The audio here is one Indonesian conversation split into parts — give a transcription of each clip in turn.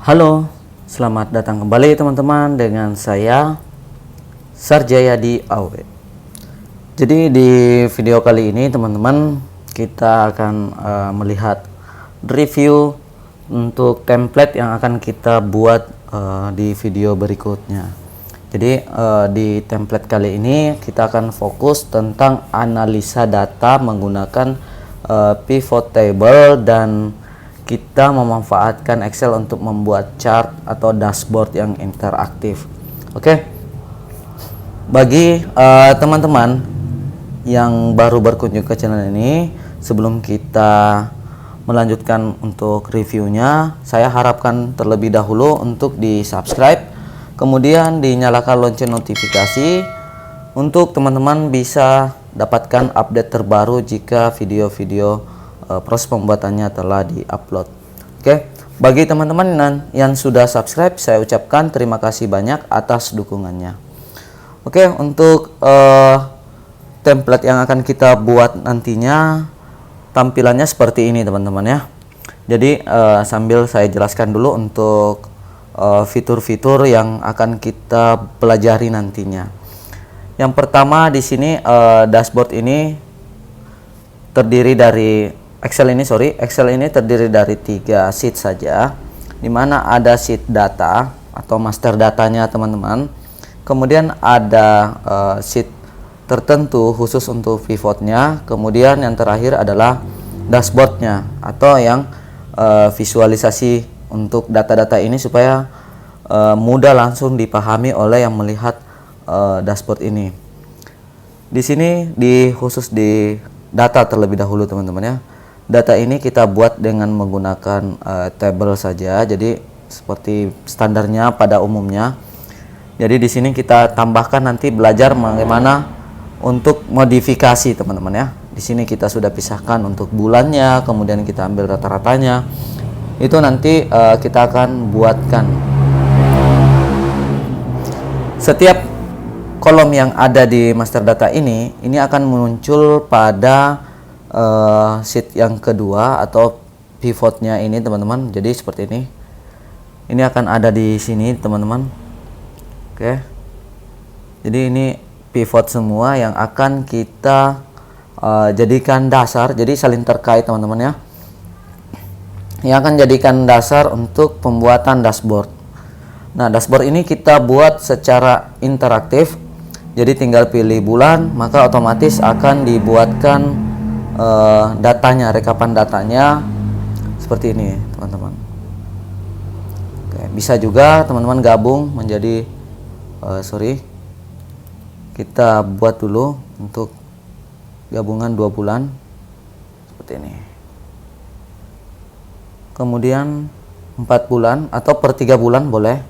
Halo, selamat datang kembali teman-teman dengan saya Sarjayadi Awe. Jadi di video kali ini teman-teman kita akan melihat review untuk template yang akan kita buat di video berikutnya. Jadi di template kali ini kita akan fokus tentang analisa data menggunakan pivot table dan kita memanfaatkan Excel untuk membuat chart atau dashboard yang interaktif. Oke. Bagi teman-teman yang baru berkunjung ke channel ini, sebelum kita melanjutkan untuk reviewnya, saya harapkan terlebih dahulu untuk di-subscribe, kemudian dinyalakan lonceng notifikasi untuk teman-teman bisa dapatkan update terbaru jika video-video proses pembuatannya telah di-upload. Oke, bagi teman-teman yang sudah subscribe, saya ucapkan terima kasih banyak atas dukungannya. Oke, untuk template yang akan kita buat nantinya tampilannya seperti ini teman-teman ya. Jadi sambil saya jelaskan dulu untuk fitur-fitur yang akan kita pelajari nantinya. Yang pertama di sini dashboard ini terdiri dari Excel ini terdiri dari 3 sheet saja, dimana ada sheet data atau master datanya teman-teman, kemudian ada sheet tertentu khusus untuk pivotnya, kemudian yang terakhir adalah dashboardnya atau yang visualisasi untuk data-data ini supaya mudah langsung dipahami oleh yang melihat dashboard ini. Di sini khusus di data terlebih dahulu teman-teman ya. Data ini kita buat dengan menggunakan table saja, jadi seperti standarnya pada umumnya. Jadi di sini kita tambahkan nanti belajar bagaimana untuk modifikasi teman-teman ya. Di sini kita sudah pisahkan untuk bulannya, kemudian kita ambil rata-ratanya. Itu nanti kita akan buatkan. Setiap kolom yang ada di master data ini akan muncul pada sheet yang kedua atau pivotnya ini teman-teman. Jadi seperti ini akan ada di sini teman-teman. Oke, jadi ini pivot semua yang akan kita jadikan dasar, jadi saling terkait teman-teman ya, yang akan jadikan dasar untuk pembuatan dashboard. Nah, dashboard ini kita buat secara interaktif, jadi tinggal pilih bulan maka otomatis akan dibuatkan datanya, rekapan datanya seperti ini teman-teman. Oke, bisa juga teman-teman gabung menjadi kita buat dulu untuk gabungan 2 bulan seperti ini, kemudian 4 bulan atau per 3 bulan boleh.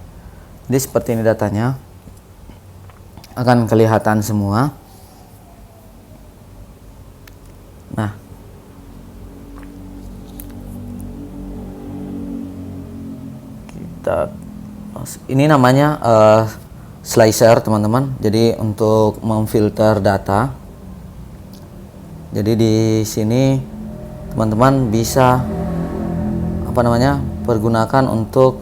Jadi seperti ini datanya akan kelihatan semua. Nah, ini namanya slicer teman-teman. Jadi untuk memfilter data. Jadi di sini teman-teman bisa pergunakan untuk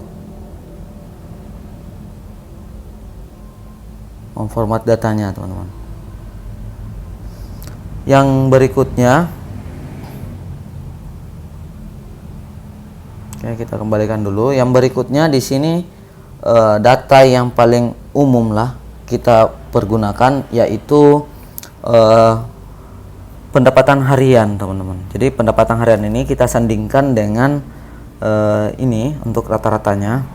memformat datanya teman-teman. Yang berikutnya, oke, kita kembalikan dulu. Yang berikutnya di sini data yang paling umum lah kita pergunakan, yaitu pendapatan harian teman-teman. Jadi pendapatan harian ini kita sandingkan dengan ini untuk rata-ratanya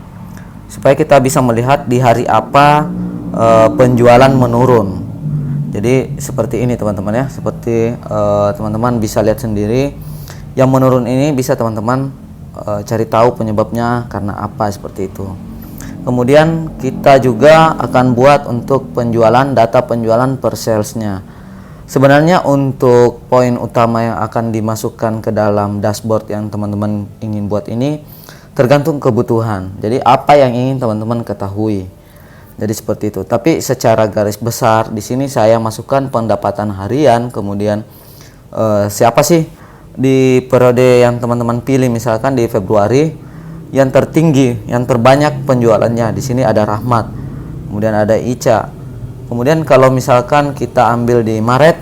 supaya kita bisa melihat di hari apa penjualan menurun. Jadi seperti ini teman-teman ya, seperti teman-teman bisa lihat sendiri. Yang menurun ini bisa teman-teman cari tahu penyebabnya karena apa, seperti itu. Kemudian kita juga akan buat untuk data penjualan per salesnya. Sebenarnya untuk poin utama yang akan dimasukkan ke dalam dashboard yang teman-teman ingin buat ini tergantung kebutuhan. Jadi apa yang ingin teman-teman ketahui. Jadi seperti itu. Tapi secara garis besar di sini saya masukkan pendapatan harian, kemudian siapa sih di periode yang teman-teman pilih, misalkan di Februari yang tertinggi, yang terbanyak penjualannya. Di sini ada Rahmat, kemudian ada Ica. Kemudian kalau misalkan kita ambil di Maret,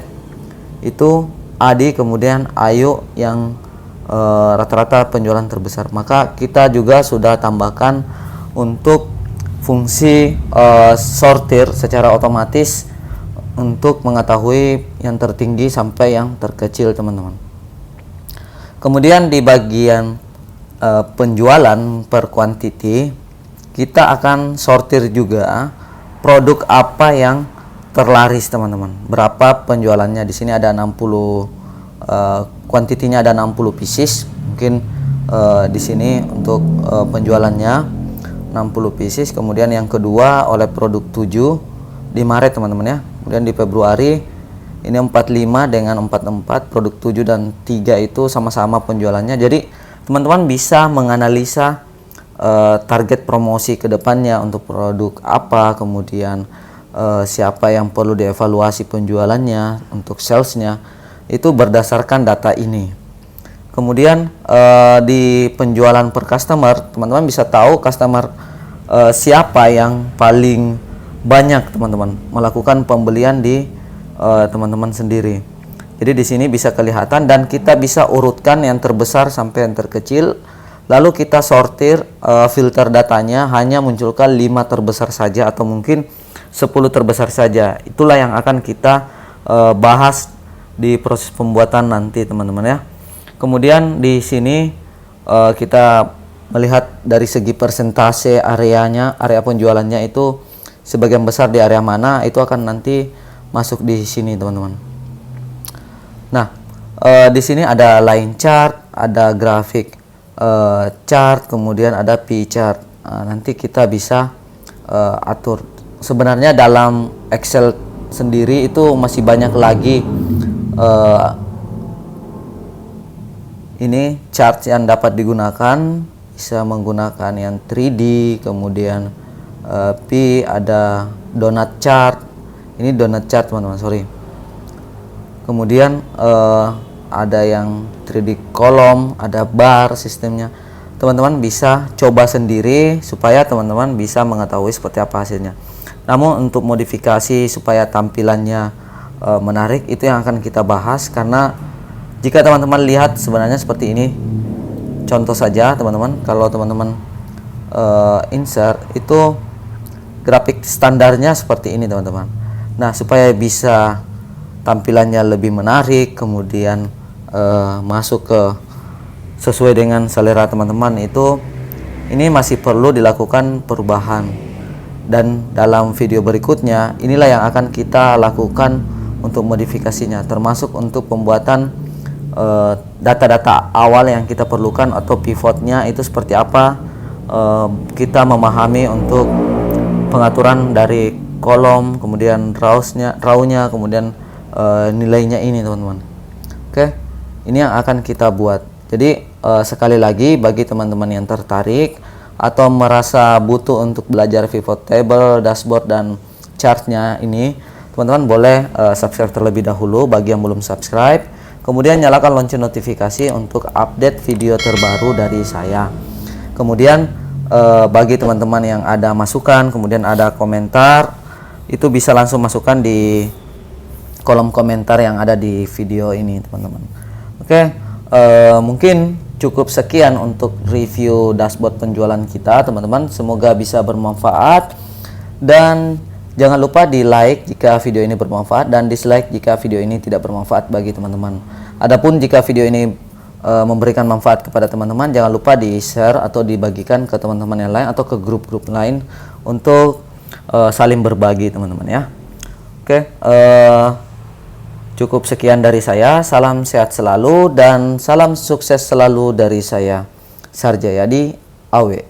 itu Adi, kemudian Ayu yang rata-rata penjualan terbesar. Maka kita juga sudah tambahkan untuk fungsi sortir secara otomatis untuk mengetahui yang tertinggi sampai yang terkecil, teman-teman. Kemudian di bagian penjualan per quantity, kita akan sortir juga produk apa yang terlaris, teman-teman. Berapa penjualannya? Di sini ada 60 kuantitinya ada 60 pieces. Mungkin di sini untuk penjualannya 60 pieces. Kemudian yang kedua oleh produk 7 di Maret, teman-teman ya. Kemudian di Februari ini 45 dengan 44, produk 7 dan 3 itu sama-sama penjualannya. Jadi teman-teman bisa menganalisa target promosi ke depannya untuk produk apa, kemudian siapa yang perlu dievaluasi penjualannya untuk salesnya, itu berdasarkan data ini. Kemudian di penjualan per customer, teman-teman bisa tahu customer siapa yang paling banyak, teman-teman, melakukan pembelian di teman-teman sendiri. Jadi di sini bisa kelihatan dan kita bisa urutkan yang terbesar sampai yang terkecil. Lalu kita sortir, filter datanya, hanya munculkan 5 terbesar saja atau mungkin 10 terbesar saja. Itulah yang akan kita bahas di proses pembuatan nanti, teman-teman ya. Kemudian di sini kita melihat dari segi persentase areanya, area penjualannya itu sebagian besar di area mana, itu akan nanti masuk di sini, teman-teman. Nah, di sini ada line chart, ada grafik chart, kemudian ada P chart. Nanti kita bisa atur. Sebenarnya dalam Excel sendiri itu masih banyak lagi ini chart yang dapat digunakan. Bisa menggunakan yang 3D, kemudian P, ada donut chart. Ini donut chart, teman-teman, sorry. Kemudian ada yang 3D kolom, ada bar sistemnya. Teman-teman bisa coba sendiri supaya teman-teman bisa mengetahui seperti apa hasilnya. Namun untuk modifikasi supaya tampilannya menarik, itu yang akan kita bahas. Karena jika teman-teman lihat sebenarnya seperti ini, contoh saja teman-teman, kalau teman-teman insert itu grafik standarnya seperti ini, teman-teman. Nah, supaya bisa tampilannya lebih menarik, kemudian masuk ke sesuai dengan selera teman-teman, itu ini masih perlu dilakukan perubahan. Dan dalam video berikutnya inilah yang akan kita lakukan untuk modifikasinya, termasuk untuk pembuatan data-data awal yang kita perlukan atau pivotnya itu seperti apa. Kita memahami untuk pengaturan dari kolom, kemudian row-nya, kemudian nilainya ini, teman-teman. Oke, ini yang akan kita buat. Jadi sekali lagi bagi teman-teman yang tertarik atau merasa butuh untuk belajar pivot table, dashboard dan chartnya ini, teman-teman boleh subscribe terlebih dahulu bagi yang belum subscribe. Kemudian nyalakan lonceng notifikasi untuk update video terbaru dari saya. Kemudian bagi teman-teman yang ada masukan, kemudian ada komentar, itu bisa langsung masukkan di kolom komentar yang ada di video ini, teman-teman. Oke, mungkin cukup sekian untuk review dashboard penjualan kita, teman-teman. Semoga bisa bermanfaat, dan jangan lupa di like jika video ini bermanfaat dan dislike jika video ini tidak bermanfaat bagi teman-teman. Adapun jika video ini memberikan manfaat kepada teman-teman, jangan lupa di share atau dibagikan ke teman-teman yang lain atau ke grup-grup lain untuk saling berbagi, teman-teman ya. Oke, cukup sekian dari saya. Salam sehat selalu dan salam sukses selalu dari saya, Sarjayadi Awe.